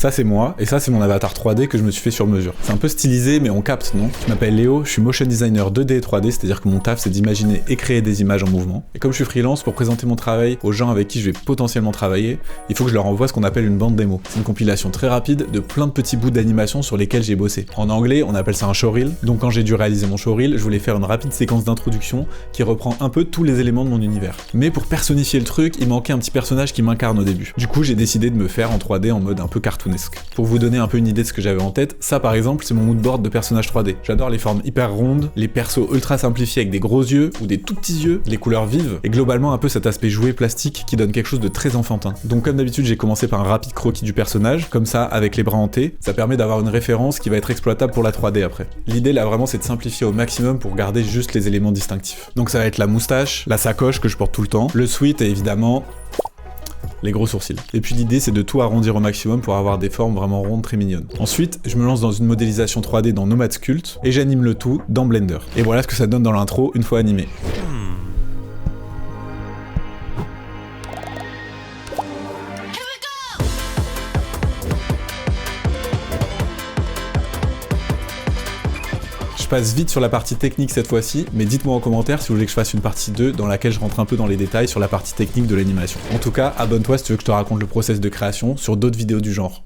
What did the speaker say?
Ça c'est moi, et ça c'est mon avatar 3D que je me suis fait sur mesure. C'est un peu stylisé, mais on capte, non? Je m'appelle Léo, je suis motion designer 2D et 3D, c'est-à-dire que mon taf c'est d'imaginer et créer des images en mouvement. Et comme je suis freelance, pour présenter mon travail aux gens avec qui je vais potentiellement travailler, il faut que je leur envoie ce qu'on appelle une bande démo. C'est une compilation très rapide de plein de petits bouts d'animation sur lesquels j'ai bossé. En anglais, on appelle ça un showreel. Donc quand j'ai dû réaliser mon showreel, je voulais faire une rapide séquence d'introduction qui reprend un peu tous les éléments de mon univers. Mais pour personnifier le truc, il manquait un petit personnage qui m'incarne au début. Du coup, j'ai décidé de me faire en 3D en mode un peu cartoonesque. Pour vous donner un peu une idée de ce que j'avais en tête, ça par exemple, c'est mon moodboard de personnage 3D. J'adore les formes hyper rondes, les persos ultra simplifiés avec des gros yeux ou des tout petits yeux, les couleurs vives, et globalement un peu cet aspect jouet plastique qui donne quelque chose de très enfantin. Donc comme d'habitude, j'ai commencé par un rapide croquis du personnage, comme ça, avec les bras en T, ça permet d'avoir une référence qui va être exploitable pour la 3D après. L'idée là vraiment c'est de simplifier au maximum pour garder juste les éléments distinctifs. Donc ça va être la moustache, la sacoche que je porte tout le temps, le sweat et évidemment les gros sourcils. Et puis l'idée c'est de tout arrondir au maximum pour avoir des formes vraiment rondes très mignonnes. Ensuite, je me lance dans une modélisation 3D dans Nomad Sculpt et j'anime le tout dans Blender. Et voilà ce que ça donne dans l'intro une fois animé. Je passe vite sur la partie technique cette fois-ci, mais dites-moi en commentaire si vous voulez que je fasse une partie 2 dans laquelle je rentre un peu dans les détails sur la partie technique de l'animation. En tout cas, abonne-toi si tu veux que je te raconte le process de création sur d'autres vidéos du genre.